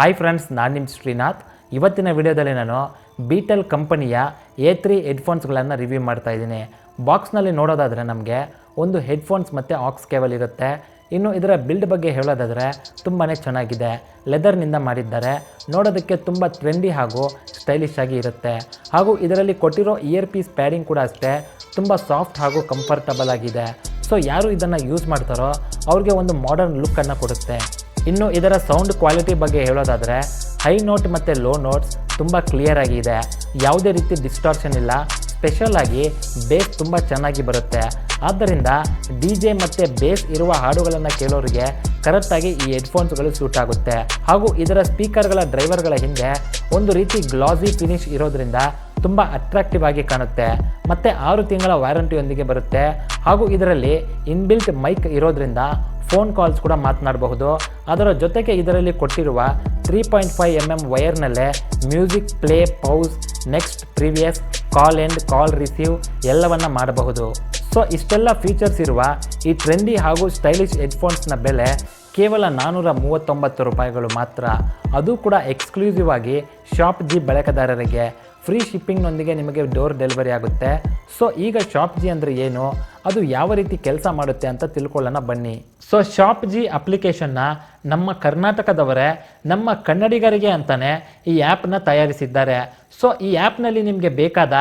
Hi friends, ನಾನು ನಿಮ್ಮ ಶ್ರೀನಾಥ್. ಇವತ್ತಿನ ವಿಡಿಯೋದಲ್ಲಿ ನಾನು ಬೀಟಲ್ ಕಂಪನಿಯ A3 ಹೆಡ್ಫೋನ್ಸ್ಗಳನ್ನು ರಿವ್ಯೂ ಮಾಡ್ತಾ ಇದ್ದೀನಿ. ಬಾಕ್ಸ್ನಲ್ಲಿ ನೋಡೋದಾದರೆ ನಮಗೆ ಒಂದು ಹೆಡ್ಫೋನ್ಸ್ ಮತ್ತು ಆಕ್ಸ್ ಕೇಬಲ್ ಇರುತ್ತೆ. ಇನ್ನು ಇದರ ಬಿಲ್ಡ್ ಬಗ್ಗೆ ಹೇಳೋದಾದರೆ ತುಂಬಾ ಚೆನ್ನಾಗಿದೆ. ಲೆದರ್ನಿಂದ ಮಾಡಿದ್ದಾರೆ. ನೋಡೋದಕ್ಕೆ ತುಂಬ ಟ್ರೆಂಡಿ ಹಾಗೂ ಸ್ಟೈಲಿಶ್ ಆಗಿ ಇರುತ್ತೆ. ಹಾಗೂ ಇದರಲ್ಲಿ ಕೊಟ್ಟಿರೋ ಇಯರ್ ಪೀಸ್ ಪ್ಯಾಡಿಂಗ್ ಕೂಡ ಅಷ್ಟೇ ತುಂಬ ಸಾಫ್ಟ್ ಹಾಗೂ ಕಂಫರ್ಟಬಲ್ ಆಗಿದೆ. ಸೊ ಯಾರು ಇದನ್ನು ಯೂಸ್ ಮಾಡ್ತಾರೋ ಅವ್ರಿಗೆ ಒಂದು ಮಾಡರ್ನ್ ಲುಕ್ಕನ್ನು ಕೊಡುತ್ತೆ. ಇನ್ನು ಇದರ ಸೌಂಡ್ ಕ್ವಾಲಿಟಿ ಬಗ್ಗೆ ಹೇಳೋದಾದರೆ ಹೈ ನೋಟ್ ಮತ್ತು ಲೋ ನೋಟ್ಸ್ ತುಂಬ ಕ್ಲಿಯರ್ ಆಗಿದೆ. ಯಾವುದೇ ರೀತಿ ಡಿಸ್ಟಾರ್ಷನ್ ಇಲ್ಲ. ಸ್ಪೆಷಲ್ ಆಗಿ ಬೇಸ್ ತುಂಬ ಚೆನ್ನಾಗಿ ಬರುತ್ತೆ. ಆದ್ದರಿಂದ DJ ಮತ್ತು ಬೇಸ್ ಇರುವ ಹಾಡುಗಳನ್ನು ಕೇಳೋರಿಗೆ ಕರೆಕ್ಟಾಗಿ ಈ ಹೆಡ್ಫೋನ್ಸ್ಗಳು ಸೂಟ್ ಆಗುತ್ತೆ. ಹಾಗೂ ಇದರ ಸ್ಪೀಕರ್ಗಳ ಡ್ರೈವರ್ಗಳ ಹಿಂದೆ ಒಂದು ರೀತಿ ಗ್ಲಾಸಿ ಫಿನಿಶ್ ಇರೋದ್ರಿಂದ ತುಂಬ ಅಟ್ರಾಕ್ಟಿವ್ ಆಗಿ ಕಾಣುತ್ತೆ. ಮತ್ತು 6 ತಿಂಗಳ ವ್ಯಾರಂಟಿಯೊಂದಿಗೆ ಬರುತ್ತೆ. ಹಾಗೂ ಇದರಲ್ಲಿ ಇನ್ಬಿಲ್ಟ್ ಮೈಕ್ ಇರೋದ್ರಿಂದ ಫೋನ್ ಕಾಲ್ಸ್ ಕೂಡ ಮಾತನಾಡಬಹುದು. ಅದರ ಜೊತೆಗೆ ಇದರಲ್ಲಿ ಕೊಟ್ಟಿರುವ 3.5mm ವೈರ್ನಲ್ಲೇ music play, pause, next, previous, call end, call receive ಎಲ್ಲವನ್ನ ಮಾಡಬಹುದು. ಸೊ ಇಷ್ಟೆಲ್ಲ ಫೀಚರ್ಸ್ ಇರುವ ಈ ಟ್ರೆಂಡಿ ಹಾಗೂ ಸ್ಟೈಲಿಶ್ ಹೆಡ್ಫೋನ್ಸ್ನ ಬೆಲೆ ಕೇವಲ 439 ರೂಪಾಯಿಗಳು ಮಾತ್ರ. ಅದು ಕೂಡ ಎಕ್ಸ್ಕ್ಲೂಸಿವ್ ಆಗಿ Pubg ಬಳಕೆದಾರರಿಗೆ ಫ್ರೀ ಶಿಪ್ಪಿಂಗ್ನೊಂದಿಗೆ ನಿಮಗೆ ಡೋರ್ ಡೆಲಿವರಿ ಆಗುತ್ತೆ. ಸೊ ಈಗ Pubg ಅಂದರೆ ಏನು, ಅದು ಯಾವ ರೀತಿ ಕೆಲಸ ಮಾಡುತ್ತೆ ಅಂತ ತಿಳ್ಕೊಳ್ಳೋಣ ಬನ್ನಿ. ಸೊ Pubg ಅಪ್ಲಿಕೇಶನ್ನ ನಮ್ಮ ಕರ್ನಾಟಕದವರೇ ನಮ್ಮ ಕನ್ನಡಿಗರಿಗೆ ಅಂತಲೇ ಈ ಆ್ಯಪ್ನ ತಯಾರಿಸಿದ್ದಾರೆ. ಸೊ ಈ ಆ್ಯಪ್ನಲ್ಲಿ ನಿಮಗೆ ಬೇಕಾದ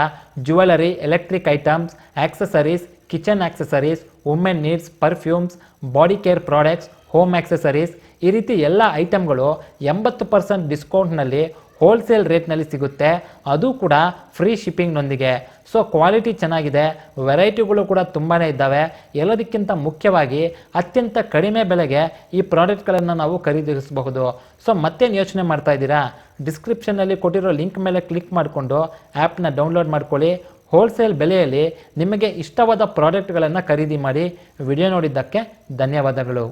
jewellery, electric items, accessories, kitchen accessories, women needs, perfumes, body care products, home accessories ಈ ರೀತಿ ಎಲ್ಲ ಐಟಮ್ಗಳು 80% ಡಿಸ್ಕೌಂಟ್ನಲ್ಲಿ ಹೋಲ್ಸೇಲ್ ರೇಟ್ನಲ್ಲಿ ಸಿಗುತ್ತೆ. ಅದು ಕೂಡ ಫ್ರೀ ಶಿಪ್ಪಿಂಗ್ನೊಂದಿಗೆ. ಸೊ ಕ್ವಾಲಿಟಿ ಚೆನ್ನಾಗಿದೆ, ವೆರೈಟಿಗಳು ಕೂಡ ತುಂಬಾ ಇದ್ದಾವೆ. ಎಲ್ಲದಕ್ಕಿಂತ ಮುಖ್ಯವಾಗಿ ಅತ್ಯಂತ ಕಡಿಮೆ ಬೆಲೆಗೆ ಈ ಪ್ರಾಡಕ್ಟ್ಗಳನ್ನು ನಾವು ಖರೀದಿಸಬಹುದು. ಸೊ ಮತ್ತೇನು ಯೋಚನೆ ಮಾಡ್ತಾ ಇದ್ದೀರಾ? ಡಿಸ್ಕ್ರಿಪ್ಷನ್ನಲ್ಲಿ ಕೊಟ್ಟಿರೋ ಲಿಂಕ್ ಮೇಲೆ ಕ್ಲಿಕ್ ಮಾಡಿಕೊಂಡು ಆ್ಯಪ್ನ ಡೌನ್ಲೋಡ್ ಮಾಡ್ಕೊಳ್ಳಿ. ಹೋಲ್ಸೇಲ್ ಬೆಲೆಯಲ್ಲಿ ನಿಮಗೆ ಇಷ್ಟವಾದ ಪ್ರಾಡಕ್ಟ್ಗಳನ್ನು ಖರೀದಿ ಮಾಡಿ. ವಿಡಿಯೋ ನೋಡಿದ್ದಕ್ಕೆ ಧನ್ಯವಾದಗಳು.